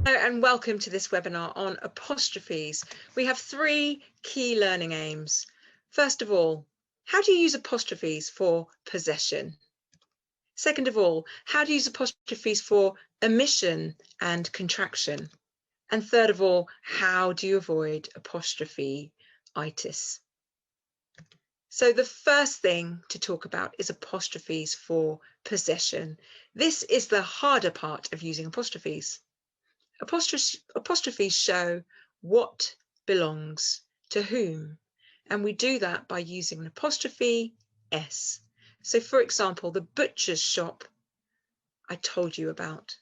Hello and welcome to this webinar on apostrophes. We have three key learning aims. First of all, how do you use apostrophes for possession? Second of all, how do you use apostrophes for omission and contraction? And third of all, how do you avoid apostrophe-itis? So the first thing to talk about is apostrophes for possession. This is the harder part of using apostrophes. Apostrophes show what belongs to whom, and we do that by using an apostrophe S. So for example, the butcher's shop I told you about.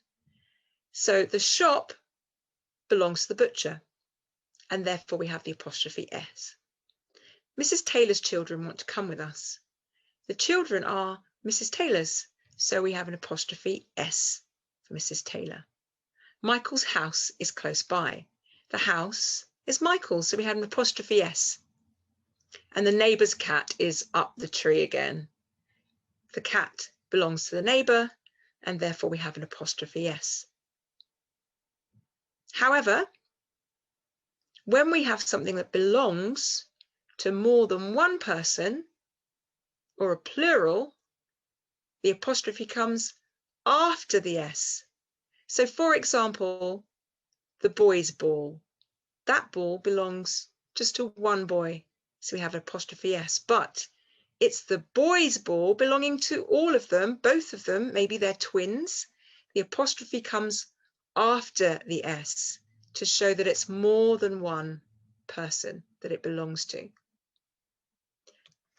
So the shop belongs to the butcher, and therefore we have the apostrophe S. Mrs. Taylor's children want to come with us. The children are Mrs. Taylor's, so we have an apostrophe S for Mrs. Taylor. Michael's house is close by. The house is Michael's, so we have an apostrophe S. And the neighbour's cat is up the tree again. The cat belongs to the neighbour, and therefore we have an apostrophe S. However, when we have something that belongs to more than one person, or a plural, the apostrophe comes after the S. So for example, the boy's ball. That ball belongs just to one boy, so we have apostrophe S, but it's the boy's ball belonging to all of them, both of them, maybe they're twins. The apostrophe comes after the S to show that it's more than one person that it belongs to.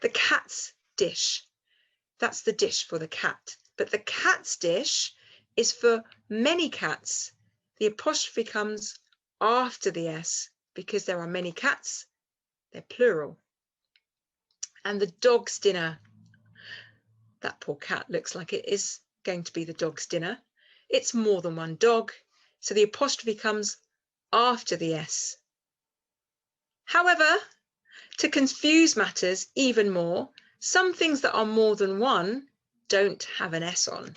The cat's dish, that's the dish for the cat, but the cat's dish is for many cats. The apostrophe comes after the S because there are many cats, they're plural. And the dog's dinner, that poor cat looks like it is going to be the dog's dinner. It's more than one dog, so the apostrophe comes after the S. However, to confuse matters even more, some things that are more than one don't have an S on.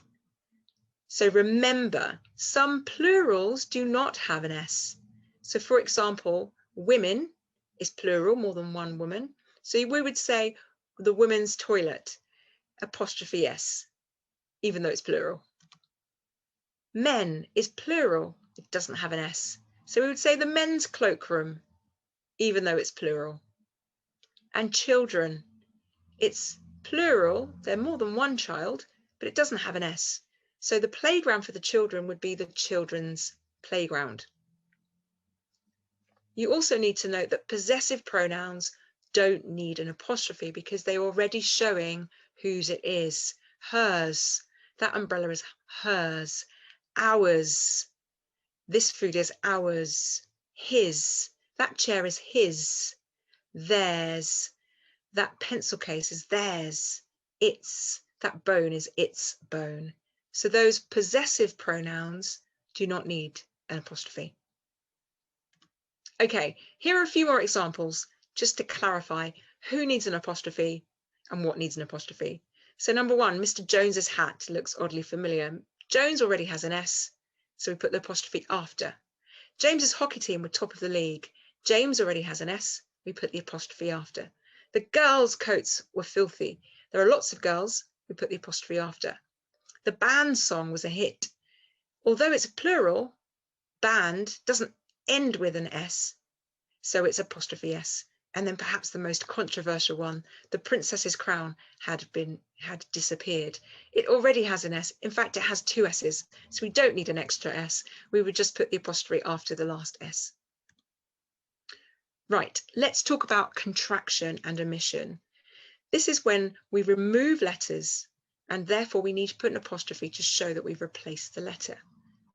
So remember, some plurals do not have an S. So for example, women is plural, more than one woman. So we would say the women's toilet, apostrophe S, even though it's plural. Men is plural, it doesn't have an S. So we would say the men's cloakroom, even though it's plural. And children, it's plural, they're more than one child, but it doesn't have an S. So the playground for the children would be the children's playground. You also need to note that possessive pronouns don't need an apostrophe because they're already showing whose it is. Hers, that umbrella is hers. Ours, this food is ours. His, that chair is his. Theirs, that pencil case is theirs. Its, that bone is its bone. So those possessive pronouns do not need an apostrophe. Okay, here are a few more examples just to clarify who needs an apostrophe and what needs an apostrophe. So number one, Mr. Jones's hat looks oddly familiar. Jones already has an S, so we put the apostrophe after. James's hockey team were top of the league. James already has an S, we put the apostrophe after. The girls' coats were filthy. There are lots of girls, we put the apostrophe after. The band song was a hit. Although it's a plural, band doesn't end with an S, so it's apostrophe S. And then perhaps the most controversial one, the princess's crown had disappeared. It already has an S. In fact, it has two S's, so we don't need an extra S. We would just put the apostrophe after the last S. Right, let's talk about contraction and omission. This is when we remove letters and therefore we need to put an apostrophe to show that we've replaced the letter.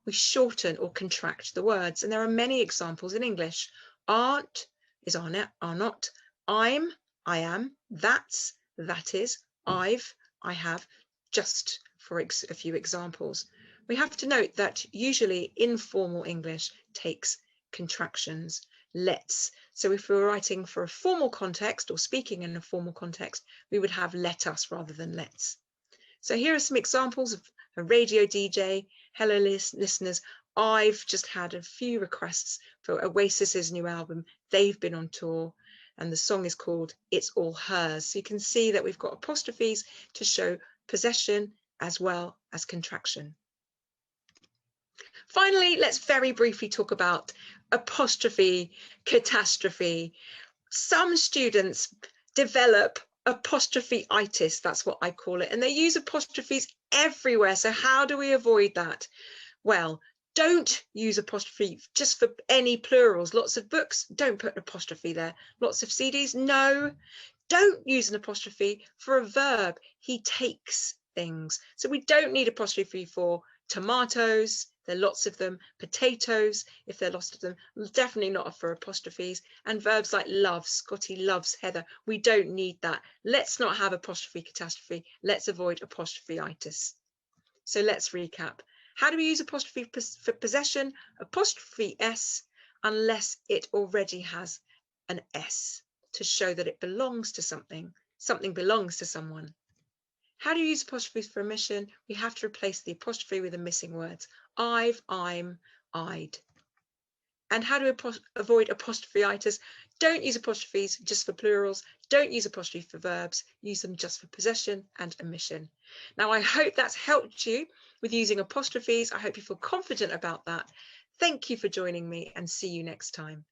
We shorten or contract the words, and there are many examples in English. Aren't is are not, I'm, I am, that's, that is, I've, I have, just for a few examples. We have to note that usually informal English takes contractions, let's. So if we were writing for a formal context or speaking in a formal context, we would have let us rather than let's. So here are some examples of a radio DJ. Hello, listeners. I've just had a few requests for Oasis's new album. They've been on tour and the song is called It's All Hers. So you can see that we've got apostrophes to show possession as well as contraction. Finally, let's very briefly talk about apostrophe catastrophe. Some students develop apostrophe-itis, that's what I call it, and they use apostrophes everywhere. So how do we avoid that? Well, don't use apostrophe just for any plurals. Lots of books, don't put an apostrophe there. Lots of CDs, no. Don't use an apostrophe for a verb. He takes things. So we don't need apostrophe for tomatoes. There are lots of them. Potatoes, if there are lots of them, definitely not for apostrophes. And verbs like love, Scotty loves Heather. We don't need that. Let's not have apostrophe catastrophe. Let's avoid apostrophe-itis. So let's recap. How do we use apostrophe for possession? Apostrophe S, unless it already has an S to show that it belongs to something. Something belongs to someone. How do you use apostrophes for omission? We have to replace the apostrophe with the missing words. I've, I'm, I'd. And how do we avoid apostrophe-itis? Don't use apostrophes just for plurals. Don't use apostrophe for verbs. Use them just for possession and omission. Now, I hope that's helped you with using apostrophes. I hope you feel confident about that. Thank you for joining me and see you next time.